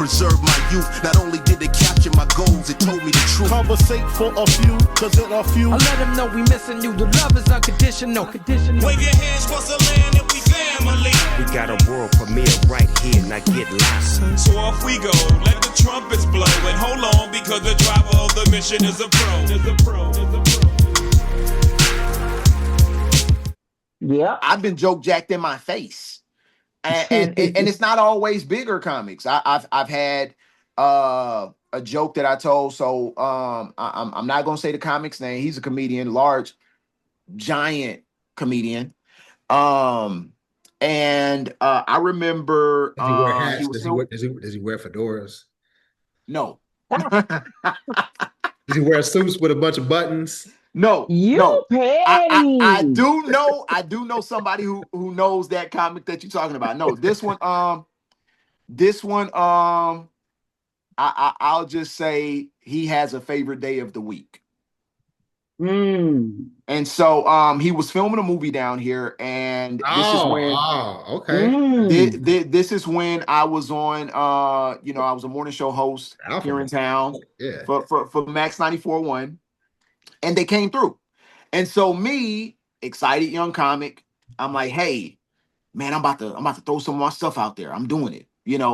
preserved my youth. Not only did it capture my goals, it told me the truth. Conversate for a few, cause in a few. I let them know we missing you. The love is unconditional. Wave your hands, what's the land if we family? We got a world premiere right here, now get lost. So off we go, let the trumpets blow. And hold on, because the driver of the mission is a pro. Yeah, I've been joke jacked in my face, and it's not always bigger comics. I've had a joke that I told. So I'm not gonna say the comic's name. He's a comedian, large, giant comedian. And I remember Does he wear hats? does He wear fedoras? No. Does he wear suits with a bunch of buttons? No, you no. petty. I do know somebody who knows that comic that you're talking about. No, this one, I'll just say he has a favorite day of the week. And so he was filming a movie down here, and this is when I was on I was a morning show host here in town for Max 94.1. And they came through. And so me, excited young comic, I'm like, hey, man, I'm about to throw some of my stuff out there. I'm doing it,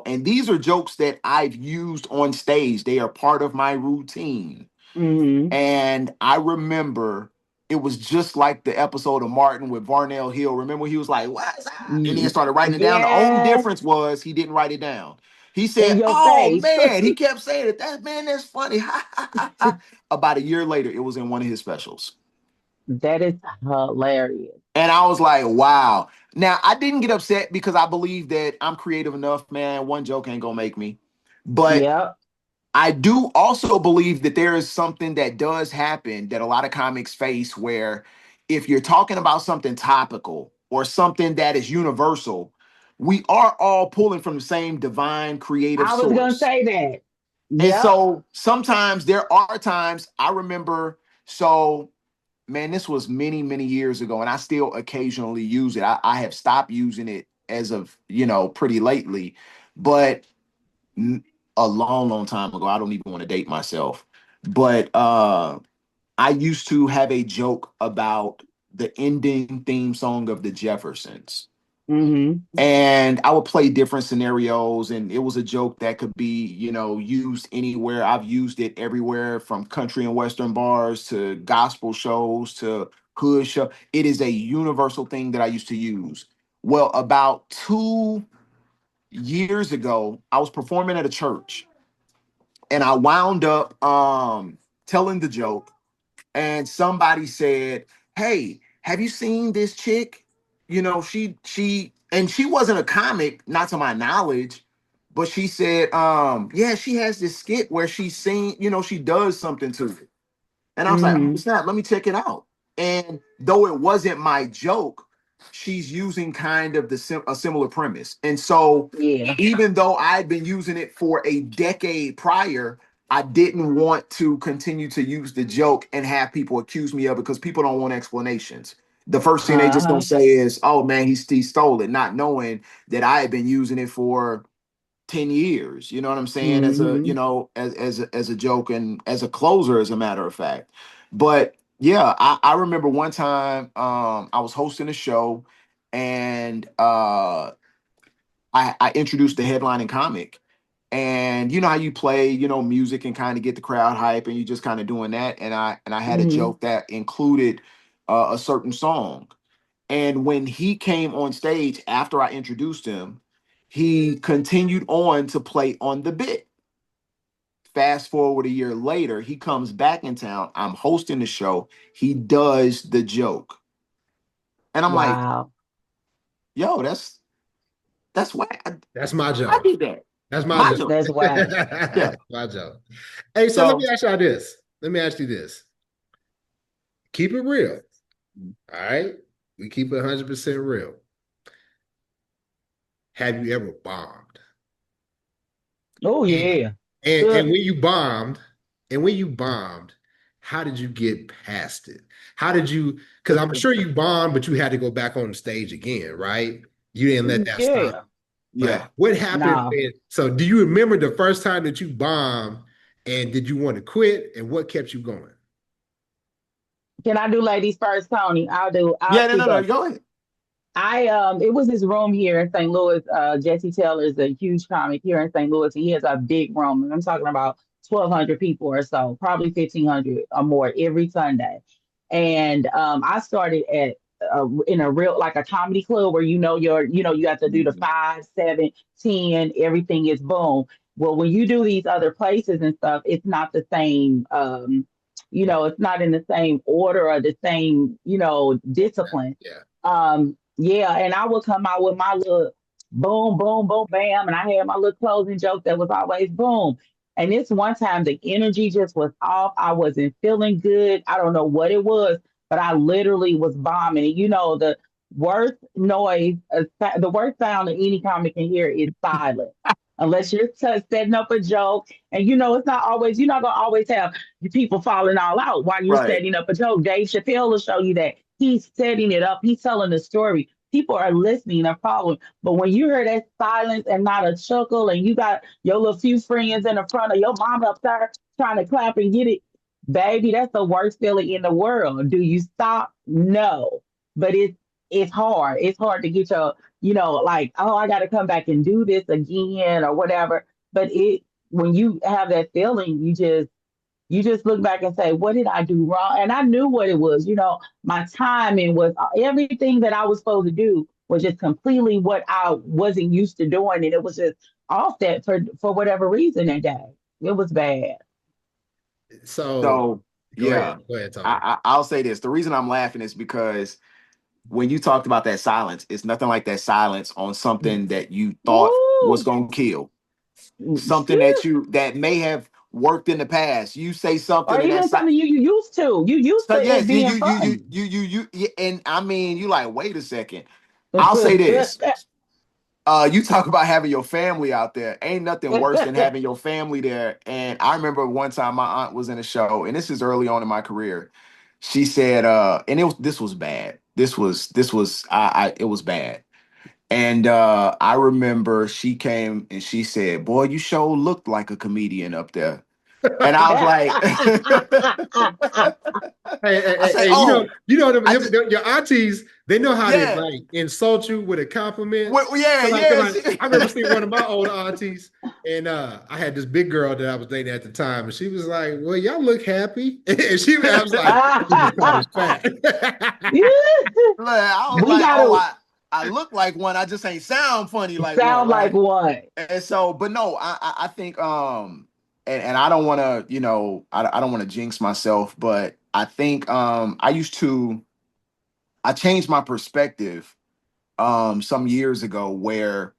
and these are jokes that I've used on stage. They are part of my routine. And I remember it was just like the episode of Martin with Varnell Hill. Remember he was like, what's that? And he started writing it down. The only difference was he didn't write it down. He said, oh, man, he kept saying it. That's funny. About a year later, it was in one of his specials. That is hilarious. And I was like, wow. Now, I didn't get upset because I believe that I'm creative enough, man. One joke ain't going to make me. But I do also believe that there is something that does happen that a lot of comics face where if you're talking about something topical or something that is universal, we are all pulling from the same divine creative source. I was going to say that. And so sometimes there are times I remember, man, this was many, many years ago, and I still occasionally use it. I have stopped using it as of, pretty lately, but a long, long time ago. I don't even want to date myself. But I used to have a joke about the ending theme song of the Jeffersons. And I would play different scenarios, and it was a joke that could be, used anywhere. I've used it everywhere from country and western bars to gospel shows to hood show. It is a universal thing that I used to use. Well, about 2 years ago, I was performing at a church, and I wound up telling the joke, and somebody said, hey, have you seen this chick? She wasn't a comic, not to my knowledge, but she said, yeah, she has this skit where she's saying, she does something to it. And I was like, oh, snap, let me check it out. And though it wasn't my joke, she's using kind of a similar premise. And so even though I'd been using it for a decade prior, I didn't want to continue to use the joke and have people accuse me of it because people don't want explanations. The first thing they just don't say is, oh, man, he stole it, not knowing that I had been using it for 10 years. You know what I'm saying? As a joke and as a closer, as a matter of fact. But yeah, I remember one time I was hosting a show and I introduced the headlining comic. And you know how you play, music and kind of get the crowd hype, and you just kind of doing that. And I had a joke that included a certain song. And when he came on stage after I introduced him, he continued on to play on the bit. Fast forward a year later, he comes back in town. I'm hosting the show. He does the joke. And I'm like, yo, that's whack. That's my joke. I did that. That's my joke. That's whack. Yeah. My joke. Hey, so let me ask you this. Let me ask you this. Keep it real. All right? We keep it 100% real. Have you ever bombed? Oh, yeah. And when you bombed, how did you get past it? How did you, because I'm sure you bombed, but you had to go back on the stage again, right? You didn't let that stop. Yeah. what happened No. so do you remember the first time that you bombed and did you want to quit and what kept you going? Can I do ladies first, Tony? I'll Yeah, no, speak no, no. up. Go ahead. It was his room here in St. Louis. Jesse Taylor is a huge comic here in St. Louis. He has a big room, and I'm talking about 1,200 people or so, probably 1,500 or more every Sunday. And I started at in a real like a comedy club where you have to do the Mhm. 5, 7, 10. Everything is boom. Well, when you do these other places and stuff, it's not the same. Yeah, It's not in the same order or the same format. discipline. Yeah. Yeah, and I would come out with my little boom, boom, boom, bam, and I had my little closing joke that was always boom. And this one time, the energy just was off. I wasn't feeling good. I don't know what it was, but I literally was bombing. And the worst noise, the worst sound that any comic can hear is silence. Unless you're setting up a joke, and it's not always, you're not gonna always have people falling all out while you're Right. setting up a joke. Dave Chappelle will show you that he's setting it up, he's telling the story. People are listening and following. But when you hear that silence and not a chuckle, and you got your little few friends in the front of your mom up there trying to clap and get it, baby, that's the worst feeling in the world. Do you stop? No. But it's hard. It's hard to get like, oh, I got to come back and do this again or whatever. But when you have that feeling, you just look back and say, what did I do wrong? And I knew what it was. My timing was everything that I was supposed to do was just completely what I wasn't used to doing. And it was just off that for whatever reason that day. It was bad. So So go ahead. yeah, Go ahead, Tony. I'll say this. The reason I'm laughing is because when you talked about that silence, it's nothing like that silence on something that you thought was Woo! gonna kill. Something Phew. that may have worked in the past. You say something Or and even that's something you used to. You used so to it yes, being funny. and I mean you like, wait a second. I'll say this. You talk about having your family out there. Ain't nothing worse than having your family there. And I remember one time my aunt was in a show, and this is early on in my career. She said, and this was bad. This was it was bad. And I remember she came and she said, "Boy, you sure looked like a comedian up there." And I was like, Hey, hey, I hey, said, hey, "Oh, I just your aunties, they know how to yeah, like insult you with a compliment. well, yeah, Cause yeah." I remember seeing one of my old aunties, and I had this big girl that I was dating at the time, and she was like, "Well, y'all look happy," and I was like, "She just called us fat." Look, I was We like, "Oh, gotta I look like one. I just ain't sound funny like one, sound like right?" one. And so, but no, I think and I don't want to, I don't want to jinx myself, but I think I changed my perspective some years ago where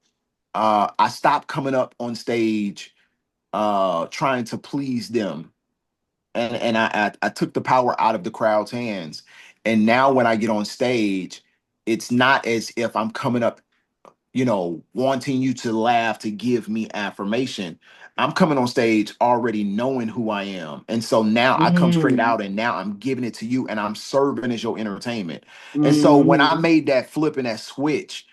I stopped coming up on stage trying to please them. And I took the power out of the crowd's hands. And now when I get on stage, it's not as if I'm coming up, wanting you to laugh to give me affirmation. I'm coming on stage already knowing who I am. And so now I come straight Mm, out and now I'm giving it to you and I'm serving as your entertainment. And so when I hmm made that flip and that switch,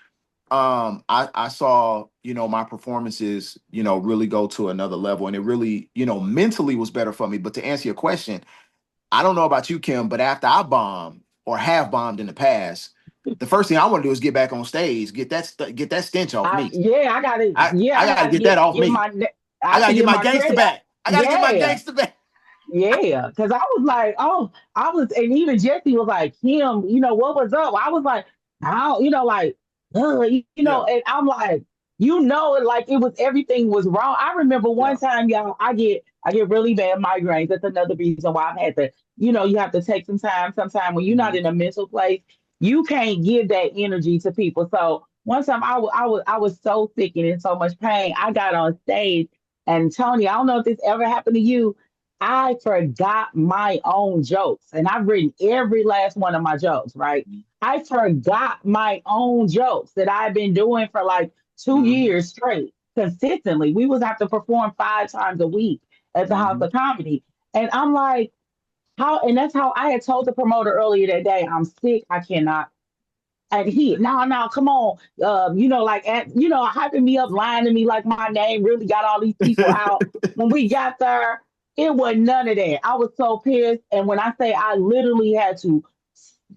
I saw, my performances, really go to another level. And it really, mentally was better for me. But to answer your question, I don't know about you, Kim, but after I bomb or have bombed in the past, the first thing I want to do is get back on stage, get that stench off I me. yeah, I gotta yeah, I I got to gotta get that off give me. I I have got to to get give my my gangster credit. back. I got to get my Yeah, gangster back. yeah. Cause I was like, oh, and even Jesse was like, Kim, what was up? I was like, how, like, Yeah. and I'm like, like it was everything was wrong. I remember one Yeah. time, y'all, I get really bad migraines. That's another reason why I've had to, you have to take some time. Sometime when you're not Mhm. in a mental place, you can't give that energy to people. So one time I was so sick and in so much pain, I got on stage and Tony, I don't know if this ever happened to you. I forgot my own jokes, and I've written every last one of my jokes, right? I forgot my own jokes that I've been doing for like two Mhm. years straight, consistently. We was have to perform 5 times a week at the House Mhm. of Comedy. And I'm like, how, and that's how I had told the promoter earlier that day, I'm sick, I cannot. And he, no, come on, like, hyping me up, lying to me like my name really got all these people out. When we got there, it was none of that. I was so pissed, and when I say I literally had to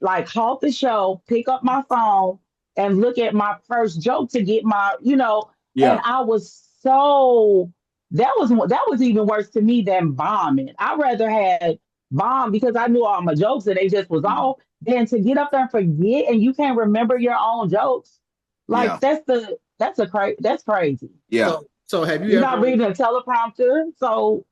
like halt the show, pick up my phone, and look at my first joke to get and Yeah. I was so that was even worse to me than bombing. I rather had bomb because I knew all my jokes and they just was Mhm. off than to get up there and forget and you can't remember your own jokes. Like Yeah. that's crazy. Yeah. So have you You're not ever reading a teleprompter, so